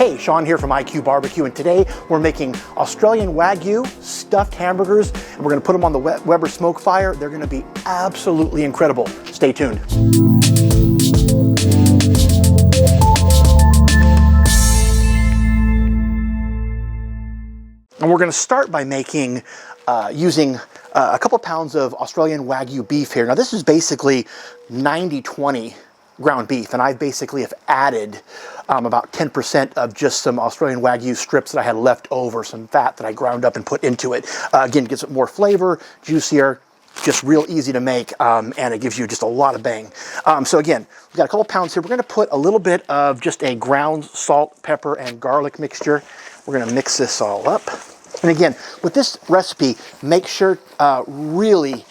Hey, Sean here from IQ Barbecue, and today we're making Australian Wagyu stuffed hamburgers, and we're gonna put them on the Weber Smokefire. They're gonna be absolutely incredible. Stay tuned. And we're gonna start by making, using a couple pounds of Australian Wagyu beef here. Now this is basically 90-20 ground beef, and I basically have added about 10% of just some Australian Wagyu strips that I had left over, some fat that I ground up and put into it. Again, gives it more flavor, juicier, just real easy to make, and it gives you just a lot of bang. So again, we've got a couple pounds here. We're gonna put a little bit of just a ground salt, pepper, and garlic mixture. We're gonna mix this all up. And again, with this recipe, make sure really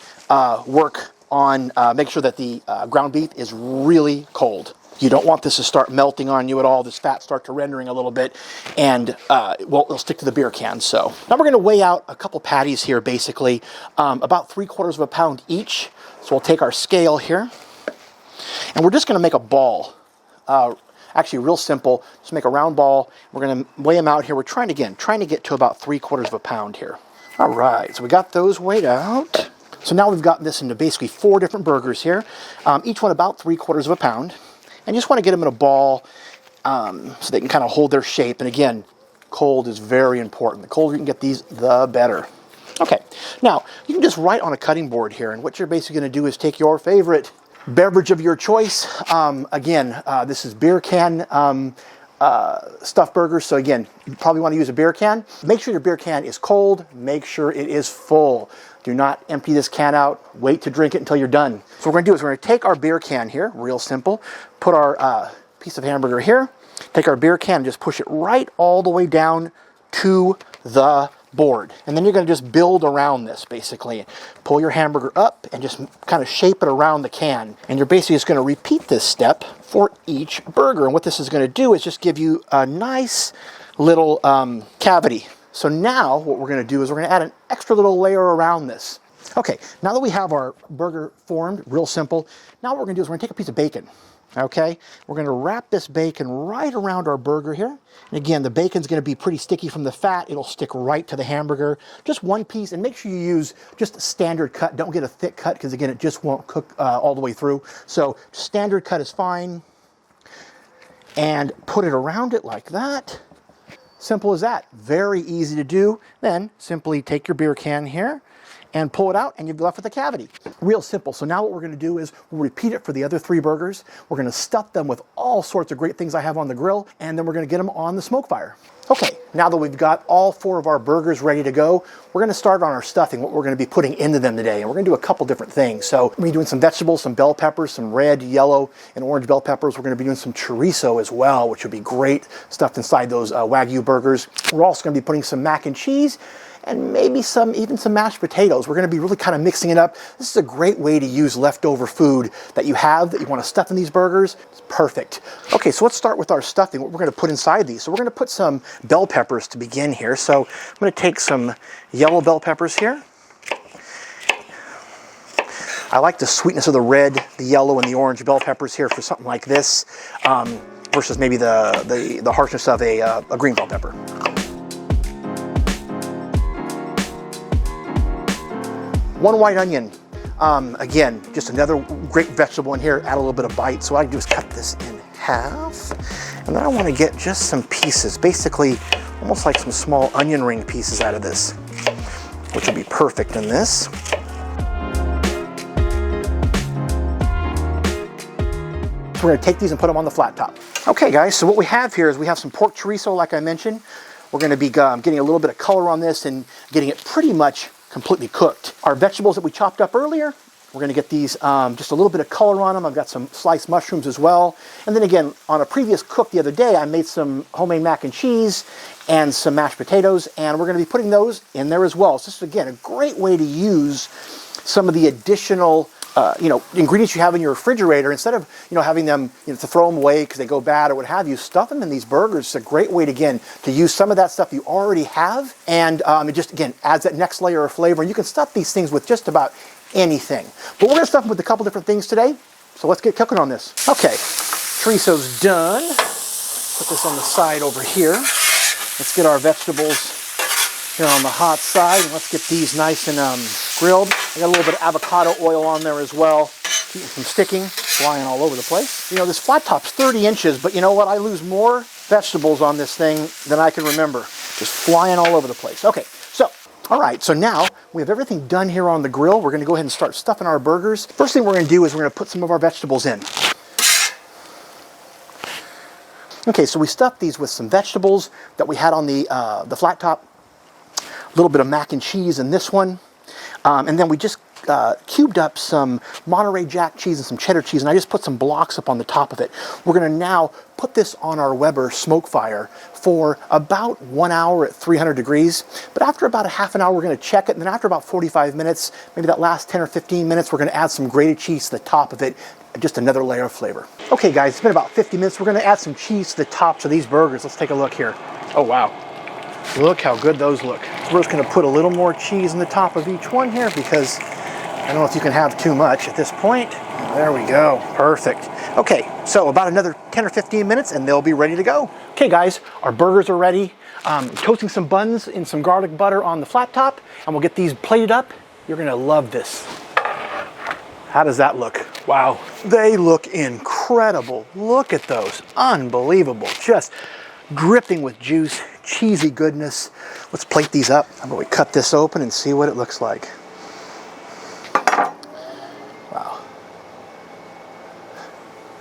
work on, make sure that the ground beef is really cold. You don't want this to start melting on you at all, this fat start to rendering a little bit, and well, it'll stick to the beer can. So now we're gonna weigh out a couple patties here, basically, about 3/4 of a pound each. So we'll take our scale here, and we're just gonna make a ball. Actually, real simple, just make a round ball. We're gonna weigh them out here. We're trying to get to about 3/4 of a pound here. All right, so we got those weighed out. So now we've gotten this into basically 4 different burgers here, each one about 3/4 of a pound. And you just want to get them in a ball so they can kind of hold their shape. And again, cold is very important. The colder you can get these, the better. Okay, now you can just write on a cutting board here, and what you're basically going to do is take your favorite beverage of your choice. Again, this is beer can stuffed burgers. So again, you probably want to use a beer can. Make sure your beer can is cold. Make sure it is full. Do not empty this can out. Wait to drink it until you're done. So what we're going to do is we're going to take our beer can here, real simple, put our piece of hamburger here, take our beer can and just push it right all the way down to the board. And then you're going to just build around this, basically. Pull your hamburger up and just kind of shape it around the can. And you're basically just going to repeat this step for each burger. And what this is going to do is just give you a nice little cavity. So now what we're going to do is we're going to add an extra little layer around this. Okay, now that we have our burger formed, real simple, now what we're going to do is we're going to take a piece of bacon. Okay, we're going to wrap this bacon right around our burger here. And again, the bacon's going to be pretty sticky from the fat. It'll stick right to the hamburger. Just one piece, and make sure you use just a standard cut. Don't get a thick cut because again, it just won't cook all the way through. So standard cut is fine. And put it around it like that. Simple as that. Very easy to do. Then simply take your beer can here and pull it out, and you've left with a cavity. Real simple. So now what we're going to do is we'll repeat it for the other 3 burgers. We're going to stuff them with all sorts of great things I have on the grill, and then we're going to get them on the Smokefire. Okay, now that we've got all 4 of our burgers ready to go, we're going to start on our stuffing, what we're going to be putting into them today. And we're going to do a couple different things. So we're going to be doing some vegetables, some bell peppers, some red, yellow, and orange bell peppers. We're going to be doing some chorizo as well, which would be great stuffed inside those Wagyu burgers. We're also going to be putting some mac and cheese, and maybe even some mashed potatoes. We're going to be really kind of mixing it up. This is a great way to use leftover food that you have that you want to stuff in these burgers. It's perfect. Okay, so let's start with our stuffing, what we're going to put inside these. So we're going to put some bell peppers to begin here. So I'm going to take some yellow bell peppers here. I like the sweetness of the red, the yellow, and the orange bell peppers here for something like this versus maybe the harshness of a green bell pepper. One white onion. Again, just another great vegetable in here. Add a little bit of bite. So what I do is cut this in half. And then I want to get just some pieces, basically almost like some small onion ring pieces out of this, which will be perfect in this. So we're going to take these and put them on the flat top. Okay guys, so what we have here is we have some pork chorizo, like I mentioned. We're going to be getting a little bit of color on this and getting it pretty much completely cooked. Our vegetables that we chopped up earlier, we're going to get these just a little bit of color on them. I've got some sliced mushrooms as well. And then again, on a previous cook the other day, I made some homemade mac and cheese and some mashed potatoes, and we're going to be putting those in there as well. So this is, again, a great way to use some of the additional ingredients you have in your refrigerator. Instead of having them to throw them away because they go bad or what have you, stuff them in these burgers. It's a great way to, again, to use some of that stuff you already have, and it just, again, adds that next layer of flavor. And you can stuff these things with just about anything. But we're going to stuff them with a couple different things today. So let's get cooking on this. Okay, chorizo's done. Put this on the side over here. Let's get our vegetables here on the hot side, and let's get these nice and grilled. I got a little bit of avocado oil on there as well, keeping from sticking, flying all over the place. You know, this flat top's 30 inches, but you know what? I lose more vegetables on this thing than I can remember. Just flying all over the place. Okay, so, all right, so now we have everything done here on the grill. We're gonna go ahead and start stuffing our burgers. First thing we're gonna do is we're gonna put some of our vegetables in. Okay, so we stuffed these with some vegetables that we had on the flat top. A little bit of mac and cheese in this one. And then we just cubed up some Monterey Jack cheese and some cheddar cheese, and I just put some blocks up on the top of it. We're gonna now put this on our Weber Smokefire for about 1 hour at 300 degrees. But after about a half an hour, we're gonna check it, and then after about 45 minutes, maybe that last 10 or 15 minutes, we're gonna add some grated cheese to the top of it, just another layer of flavor. Okay guys, it's been about 50 minutes. We're gonna add some cheese to the tops of these burgers. Let's take a look here. Oh wow. Look how good those look. So we're just gonna put a little more cheese on the top of each one here because I don't know if you can have too much at this point. There we go, perfect. Okay, so about another 10 or 15 minutes and they'll be ready to go. Okay guys, our burgers are ready. Toasting some buns in some garlic butter on the flat top, and we'll get these plated up. You're gonna love this. How does that look? Wow, they look incredible. Look at those, unbelievable. Just dripping with juice, cheesy goodness. Let's plate these up. How about we cut this open and see what it looks like. Wow.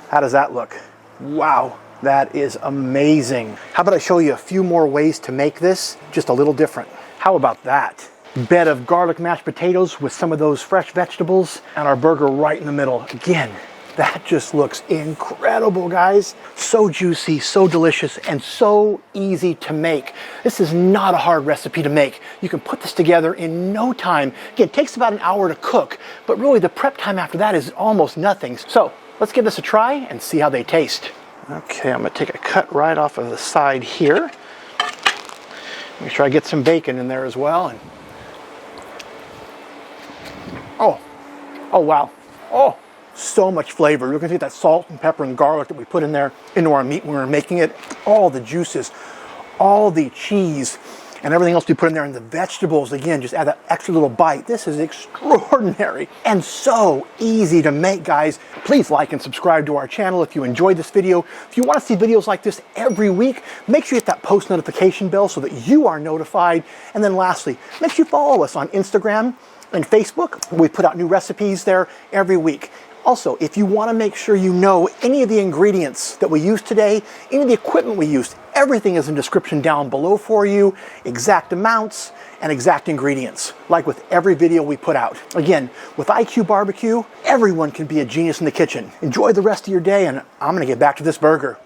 How does that look? Wow, that is amazing. How about I show you a few more ways to make this just a little different? How about that? Bed of garlic mashed potatoes with some of those fresh vegetables and our burger right in the middle. Again, that just looks incredible, guys. So juicy, so delicious, and so easy to make. This is not a hard recipe to make. You can put this together in no time. Again, it takes about an hour to cook, but really the prep time after that is almost nothing. So let's give this a try and see how they taste. Okay, I'm gonna take a cut right off of the side here. Make sure I get some bacon in there as well. And oh wow, oh. So much flavor. You're gonna get that salt and pepper and garlic that we put in there into our meat when we were making it. All the juices, all the cheese, and everything else we put in there, and the vegetables, again, just add that extra little bite. This is extraordinary and so easy to make, guys. Please like and subscribe to our channel if you enjoyed this video. If you want to see videos like this every week, make sure you hit that post notification bell so that you are notified. And then lastly, make sure you follow us on Instagram and Facebook. We put out new recipes there every week. Also, if you want to make sure you know any of the ingredients that we used today, any of the equipment we used, everything is in the description down below for you, exact amounts and exact ingredients, like with every video we put out. Again, with IQ Barbecue, everyone can be a genius in the kitchen. Enjoy the rest of your day, and I'm going to get back to this burger.